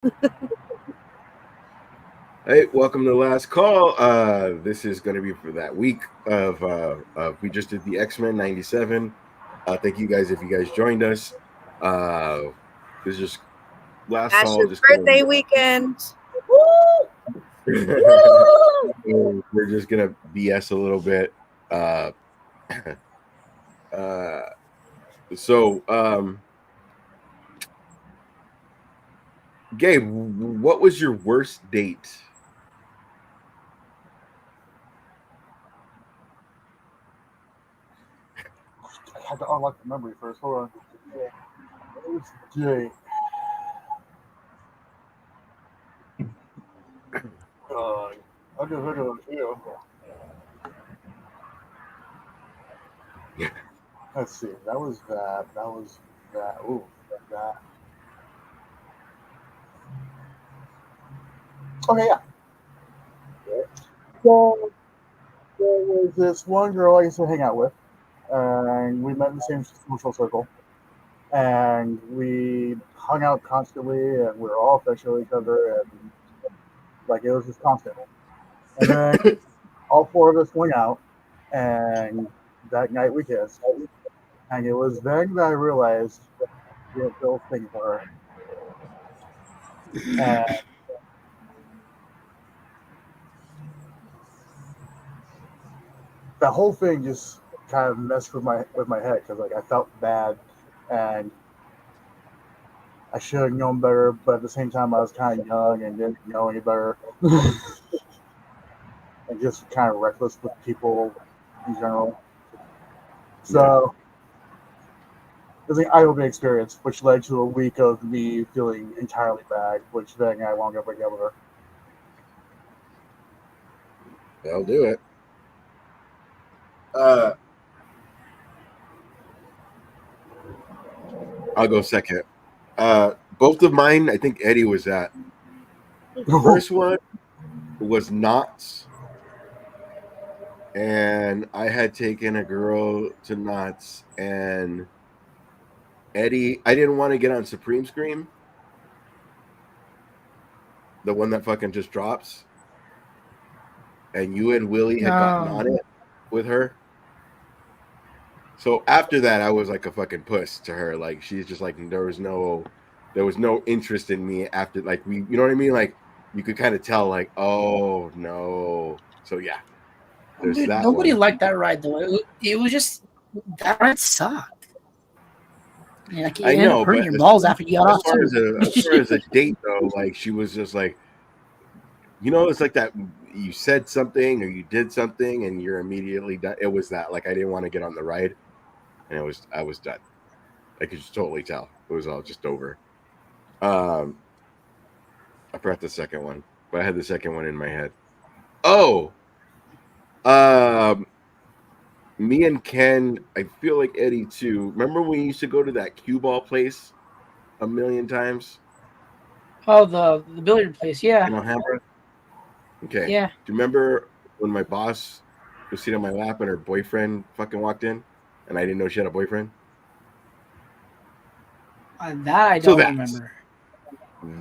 Hey, welcome to the last call. This is going to be for that week we just did the X-Men 97. Thank you guys if you guys joined us. Uh, this is just last call, Asher's just birthday going. weekend. Woo! Woo! We're just gonna BS a little bit. Uh, uh, so, Gabe, what was your worst date? I had to unlock the memory first. Hold on. It's Jay. I just heard it was you. Let's see. That was that. That was that. Ooh, that. Okay, yeah. So there was this one girl I used to hang out with, and we met in the same social circle, and we hung out constantly, and we were all affectionate with each other, and like it was just constant. And then all four of us went out, and that night we kissed. And it was then that I realized the Bill thing for her. And the whole thing just kind of messed with my head because like I felt bad and I should have known better, but at the same time I was kind of young and didn't know any better, and just kind of reckless with people in general. So it was an eye-opening experience, which led to a week of me feeling entirely bad, which then I wound up breaking up with her. I'll do it. Uh, I'll go second. Both of mine, I think Eddie was at. First one was Knott's, and I had taken a girl to Knott's, and Eddie, I didn't want to get on Supreme Scream, the one that fucking just drops, and you and Willie had gotten No. on it with her. So after that, I was like a fucking puss to her. Like she's just like there was no interest in me after like we, you know what I mean? Like you could kind of tell like, oh no. So yeah, there's Dude, that nobody one. liked that ride though. It was just that ride sucked. Yeah, like you I ended up know, hurting but your balls after you got as off far too. as a date though, like she was just like, it's like that. You said something or you did something, and you're immediately done. It was that. Like I didn't want to get on the ride, and I was done. I could just totally tell it was all just over. Um, I forgot the second one, but I had the second one in my head. Oh, um, me and Ken. I feel like Eddie too. Remember when we used to go to that cue ball place a million times Oh, the billiard place. Yeah, in Alhambra? Okay. yeah. Do you remember when my boss was sitting on my lap and her boyfriend fucking walked in, and I didn't know she had a boyfriend? That I So don't that's remember.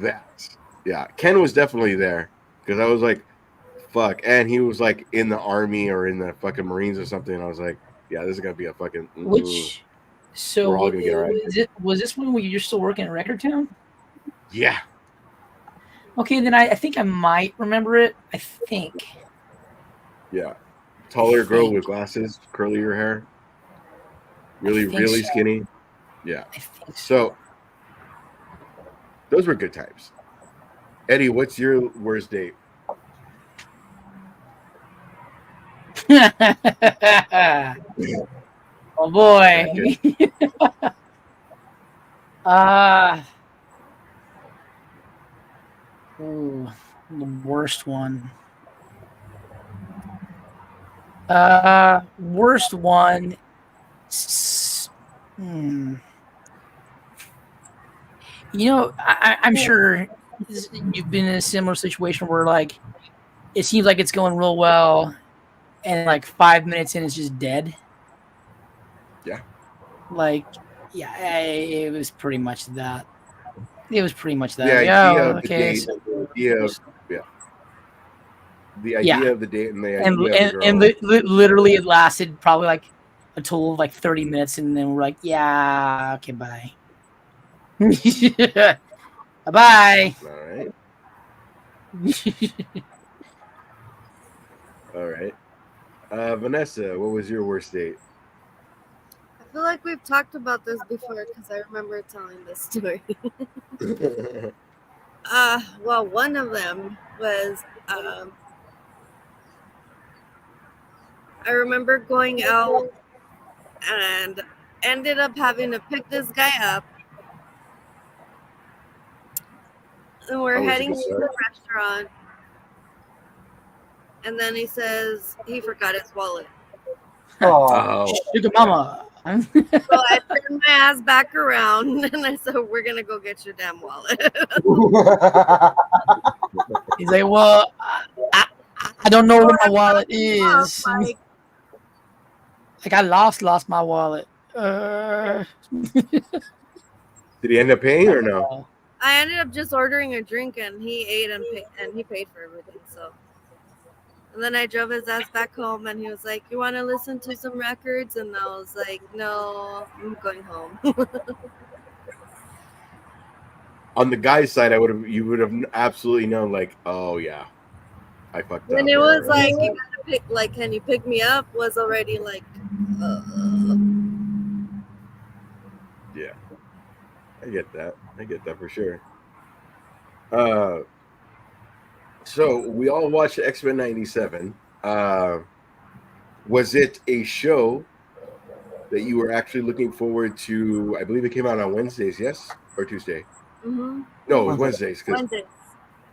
that. Yeah, Ken was definitely there because I was like, "Fuck," and he was like in the army or in the fucking Marines or something. And I was like, "Yeah, this is gonna be a fucking. Which so We're all gonna get our ass kicked." was this when you're still working at Record Town? Yeah, Okay, then I think I might remember it. yeah. I Taller girl think with glasses, curlier hair, I really, think really so. skinny. Yeah. I think so. So those were good times. Eddie, what's your worst date? Oh Back in. boy. uh ooh, the worst one. Worst one. Hmm. I'm sure you've been in a similar situation where like it seems like it's going real well, and like 5 minutes in, it's just dead. Yeah. Like, yeah, it was pretty much that. It was pretty much The that. idea Yeah. of the Okay. date, the Yeah. idea of the date, and the And idea of the and, girl. and literally it lasted probably like a total of like 30 minutes, and then we're like, yeah, okay, bye. Bye. All right. All right. Vanessa, what was your worst date? I feel like we've talked about this before because I remember telling this story. Well, one of them was I remember going out and ended up having to pick this guy up. And we're Oh, was it heading good to stuff? the restaurant. And then he says he forgot his wallet. Oh, Sugar mama. So I turned my ass back around and I said, "We're going to go get your damn wallet." He's like, well, I don't know where my wallet is. Like, Like I lost my wallet. Did he end up paying or no? I ended up just ordering a drink and he ate and he paid for everything. So, and then I drove his ass back home and he was like, "You want to listen to some records?" And I was like, "No, I'm going home." On the guy's side, you would have absolutely known, like, oh yeah, I fucked up. And it was or- like, "You gotta pick, like, can you pick me up?" Was already like, yeah, I get that. I get that for sure. So we all watched X-Men '97. Was it a show that you were actually looking forward to? I believe it came out on Wednesdays, yes, or Tuesday? mm-hmm. No, it was Wednesdays. Wednesday.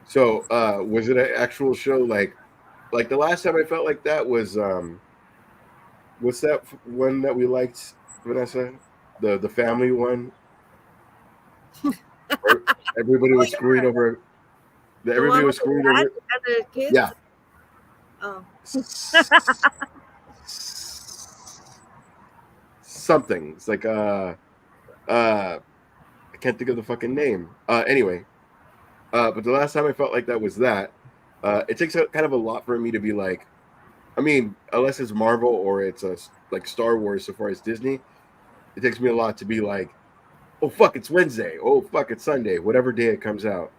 So was it an actual show? Like the last time I felt like that was what's that one that we liked, Vanessa? The family one. Where everybody was screwing over. Everybody was screwing over. And the kids. Yeah. Oh. Something. It's like I can't think of the fucking name. Anyway, but the last time I felt like that was that. It takes kind of a lot for me to be like, I mean, unless it's Marvel or it's like Star Wars, so far as Disney, it takes me a lot to be like, oh fuck, it's Wednesday. Oh fuck, it's Sunday. Whatever day it comes out.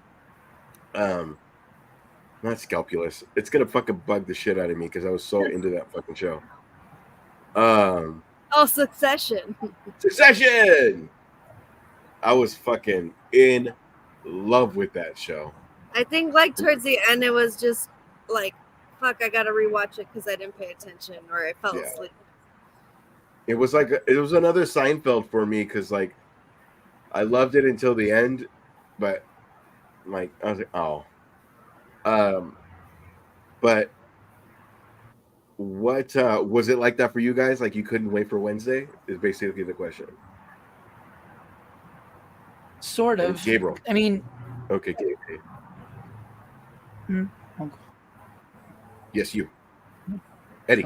Not Scalpulous. It's gonna fucking bug the shit out of me because I was so into that fucking show. Oh, Succession. Succession. I was fucking in love with that show. I think like towards the end, it was just like, fuck, I gotta rewatch it because I didn't pay attention or I fell asleep. It was like it was another Seinfeld for me because like I loved it until the end, but like I was like, oh. But what was it like that for you guys? Like you couldn't wait for Wednesday? Is basically the question. Sort of. Gabriel. I mean, okay, Gabriel. Okay. Yes, you. Eddie.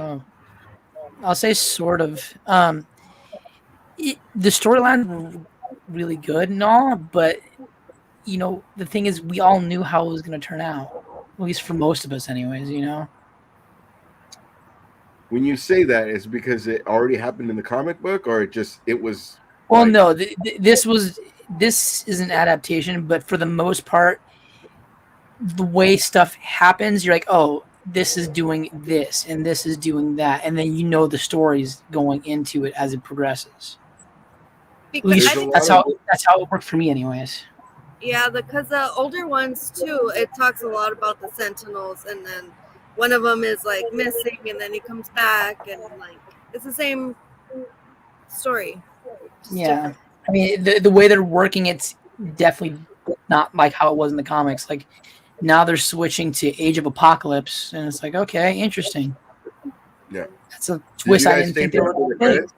I'll say sort of. The storyline were really good and all, but you know, the thing is, we all knew how it was going to turn out. At least for most of us, anyways. You know. When you say that, is it because it already happened in the comic book, or it was? Well, like... no. This is an adaptation, but for the most part, the way stuff happens, you're like, oh, this is doing this and this is doing that, and then you know the stories going into it as it progresses. At least that's how it worked for me, anyways. Yeah, because the older ones too, it talks a lot about the Sentinels, and then one of them is like missing, and then he comes back, and like it's the same story. Yeah, different. I mean the way they're working, it's definitely not like how it was in the comics. Like now they're switching to Age of Apocalypse, and it's like, okay, interesting. Yeah, that's a twist I didn't think they were going to take.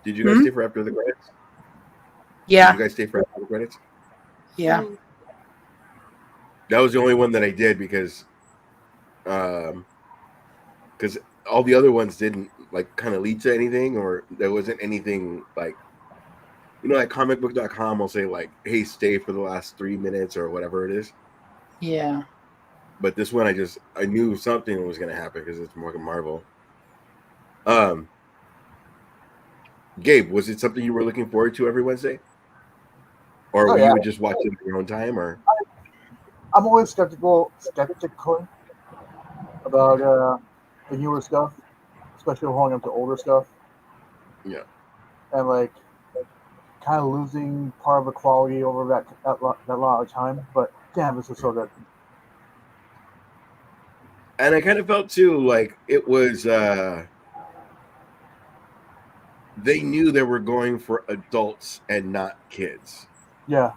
Did you guys stay for after the credits? Yeah. Did you guys stay for after the credits? Yeah. That was the only one that I did because all the other ones didn't like kind of lead to anything, or there wasn't anything like Like comicbook.com will say like, "Hey, stay for the last 3 minutes" or whatever it is. Yeah. But this one, I knew something was going to happen because it's fucking Marvel. Um, Gabe, was it something you were looking forward to every Wednesday, or Oh you yeah, would just watch it at your own time, or? I'm always skeptical about the newer stuff, especially holding up to older stuff, Yeah. and like kind of losing part of the quality over that lot of time. But damn, this is so good. And I kind of felt too like it was. They knew they were going for adults and not kids. Yeah,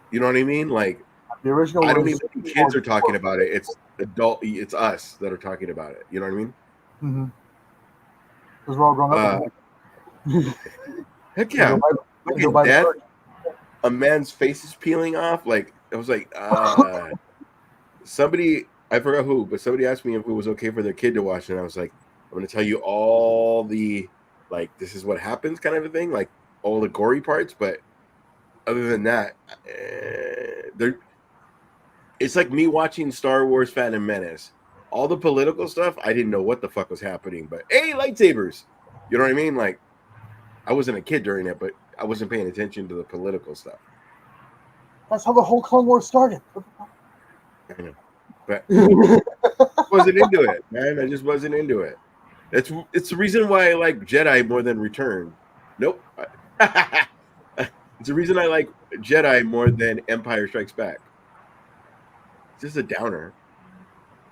You know what I mean? Like, the original I don't was. even think kids are talking about it. It's adult. It's us that are talking about it. You know what I mean? Mm-hmm. Because we're all grown up again. Heck And yeah! go Fucking buy the death. merch. A man's face is peeling off. Like I was like, somebody. I forgot who, but somebody asked me if it was okay for their kid to watch, and I was like, I'm going to tell you all the like this is what happens kind of a thing, like all the gory parts, but other than that, there. It's like me watching Star Wars Phantom Menace. All the political stuff, I didn't know what the fuck was happening, but hey, lightsabers. You know what I mean? Like, I wasn't a kid during it, but I wasn't paying attention to the political stuff. That's how the whole Clone Wars started. I know, but wasn't into it, man. I just wasn't into it. It's the reason why I like Jedi more than Return. Nope. It's the reason I like Jedi more than Empire Strikes Back. It's just a downer.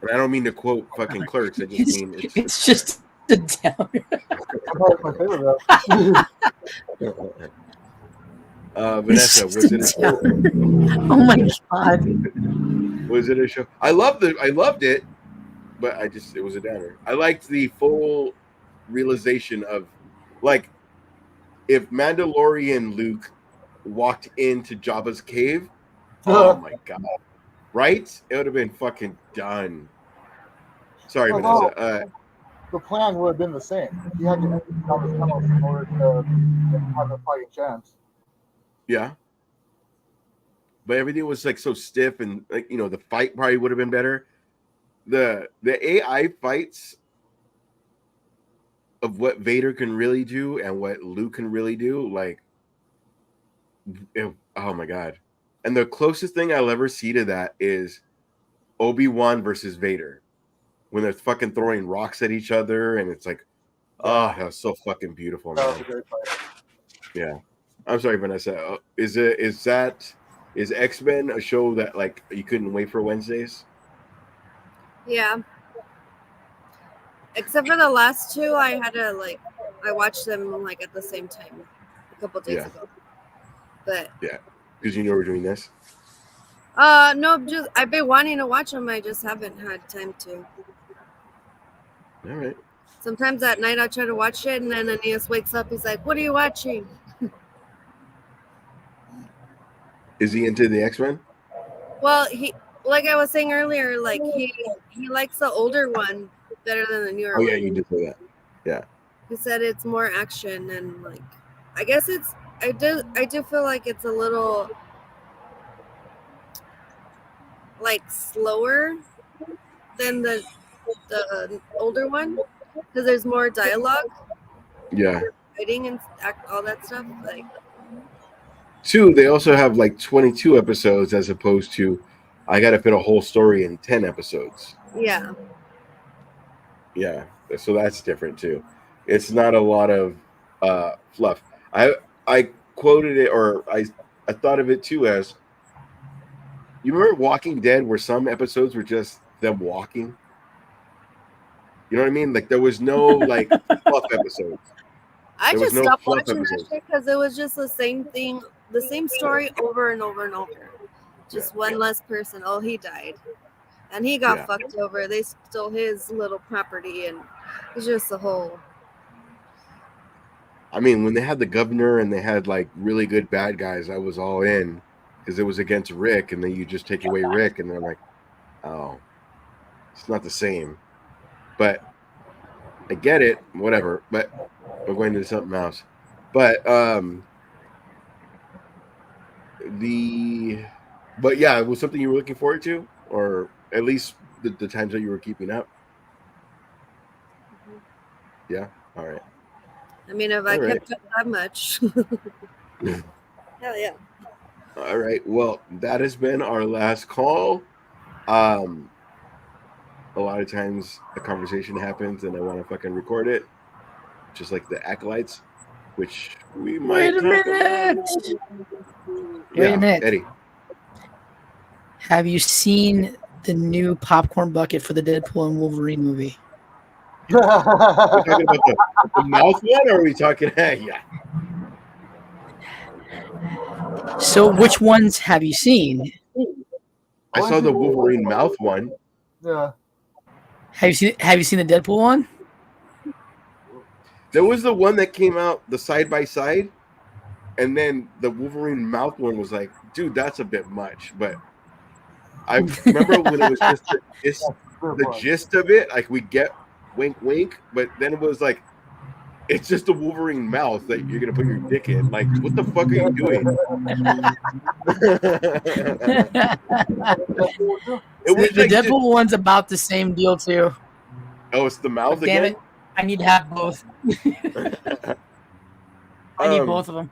And I don't mean to quote fucking Clerks. I just mean It's just a downer. Empire's my favorite though. Vanessa, was it a show? Oh my god. Was it a show? I loved it, but it was a downer. I liked the full realization of like if Mandalorian Luke walked into Jabba's cave, oh my god. Right? It would have been fucking done. Sorry, Although Vanessa. the plan would have been the same. He had to enter Jabba's tunnels in order to have a fighting chance. Yeah. But everything was like so stiff and like the fight probably would have been better. The AI fights of what Vader can really do and what Luke can really do, like oh my god. And the closest thing I'll ever see to that is Obi-Wan versus Vader. When they're fucking throwing rocks at each other and it's like, oh, that was so fucking beautiful, That was a man. great fight. Yeah. I'm sorry, Vanessa. Is X-Men a show that like you couldn't wait for Wednesdays? Yeah. Except for the last two, I had to I watched them like at the same time a couple days ago. But yeah, because you know we're doing this. no, just I've been wanting to watch them. I just haven't had time to. All right. Sometimes at night I try to watch it, and then Aeneas wakes up. He's like, "What are you watching?" Is he into the X-Men? Well, like I was saying earlier, like he likes the older one better than the newer one. Oh yeah, you did say that. Yeah. He said it's more action and like I guess I do feel like it's a little like slower than the older one because there's more dialogue. Yeah. Writing and all that stuff. Like 2, they also have like 22 episodes as opposed to I got to fit a whole story in 10 episodes. Yeah. Yeah. So that's different too. It's not a lot of fluff. I quoted it or I thought of it too as you remember Walking Dead where some episodes were just them walking? You know what I mean? Like there was no like fluff episodes. I There was just no stopped fluff watching episodes. that shit because it was just the same thing, the same story over and over and over. Just one less person. Oh, he died. And he got fucked over. They stole his little property and it's just a whole. I mean, when they had the governor and they had like really good bad guys, I was all in because it was against Rick, and then you just take away Rick, and they're like, oh, it's not the same. But I get it, whatever. But we're going to something else. But But yeah, it was something you were looking forward to, or at least the times that you were keeping up. Yeah. All right. I mean, if I All right. kept up that much, hell yeah. All right. Well, that has been our last call. Um, a lot of times a conversation happens and I want to fucking record it, just like the acolytes, which we might Wait a talk about. minute. Wait Yeah, a minute. Eddie. Have you seen the new popcorn bucket for the Deadpool and Wolverine movie? Are we talking about the mouth one, or are we talking? Yeah. So, which ones have you seen? I saw the Wolverine mouth one. Yeah. Have you seen the Deadpool one? There was the one that came out the side by side, and then the Wolverine mouth one was like, dude, that's a bit much. But I remember when it was just the gist of it, like we get wink wink, but then it was like it's just a Wolverine mouth that you're gonna put your dick in. Like, what the fuck are you doing? The Deadpool one's about the same deal too. Oh, it's the mouth But damn again. it, I need to have both. I need both of them.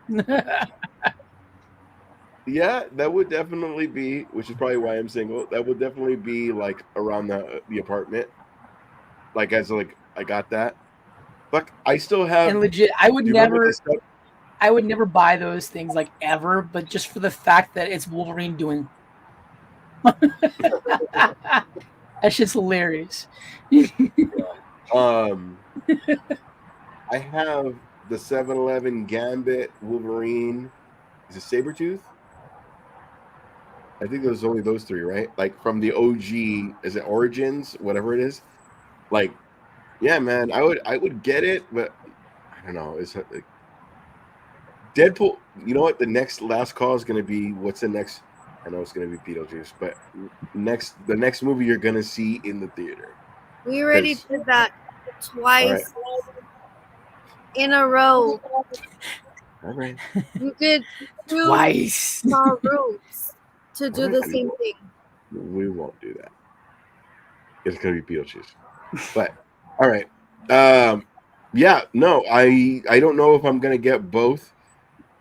Yeah, that would definitely be, which is probably why I'm single. That would definitely be like around the apartment. Like as like I got that. Fuck, I still have. And legit, I would do you remember never. the stuff? I would never buy those things like ever, but just for the fact that it's Wolverine doing. That shit's hilarious. I have the 7-Eleven Gambit Wolverine. Is it Sabretooth? I think there's only those three, right? Like from the OG, is it Origins, whatever it is? Like, yeah, man, I would get it, but I don't know. It's like Deadpool. You know what? The last call is going to be what's the next? I know it's going to be Beetlejuice, but the next movie you're going to see in the theater. We already did that twice in a row. All right. You did two Twice. small rooms to do the same thing. We won't do that. It's going to be Beetlejuice. But all right. Yeah, no, I don't know if I'm going to get both.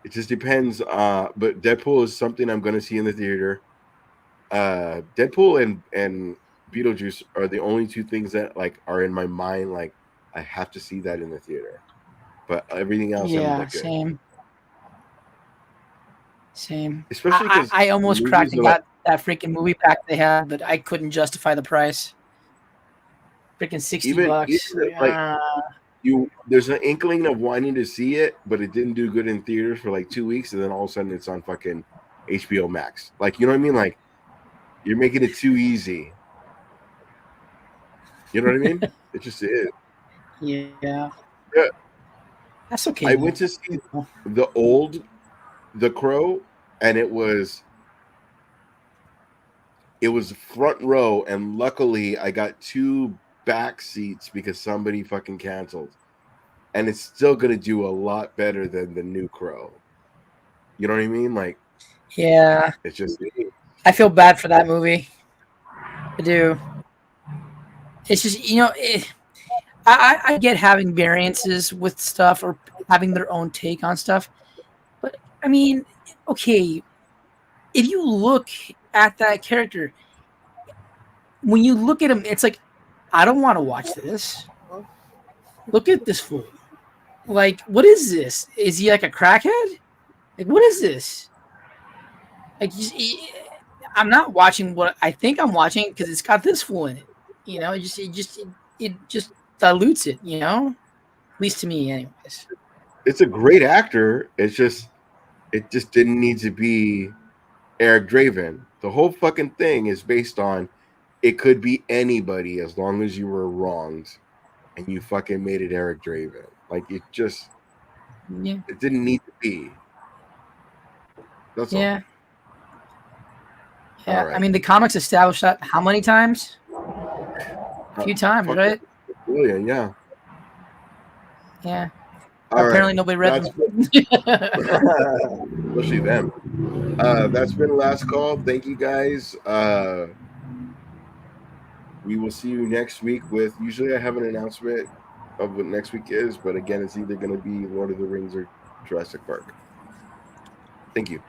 It just depends. But Deadpool is something I'm going to see in the theater. Deadpool and Beetlejuice are the only two things that like are in my mind. Like I have to see that in the theater. But everything else, Yeah, I'm like, same. Especially because I almost cracked and got that freaking movie pack they had, but I couldn't justify the price. Freaking $60. There's an inkling of wanting to see it, but it didn't do good in theaters for like 2 weeks, and then all of a sudden it's on fucking HBO Max. Like, you know what I mean? Like, you're making it too easy. You know what I mean? It just is. Yeah. That's okay. I went to see The Crow, and it was front row, and luckily I got 2 back seats because somebody fucking canceled. And it's still gonna do a lot better than the new Crow. You know what I mean? Like, yeah, it's just. I feel bad for that movie. I do. It's just I get having variances with stuff or having their own take on stuff, but I mean, okay, if you look at that character, when you look at him, it's like, I don't want to watch this. Look at this fool. Like, what is this? Is he like a crackhead? Like, what is this? Like, I'm not watching what I think I'm watching because it's got this fool in it. You know, it just dilutes it. You know, at least to me, anyways. It's a great actor. It just didn't need to be Eric Draven. The whole fucking thing is based on it could be anybody as long as you were wronged, and you fucking made it Eric Draven. Like, it just, it didn't need to be. That's all. Yeah. Right. I mean, the comics established that how many times? A few times, right? Brilliant, yeah. Yeah. Apparently nobody read them. Especially them. That's been the last call. Thank you guys. We will see you next week with, usually I have an announcement of what next week is, but again, it's either going to be Lord of the Rings or Jurassic Park. Thank you.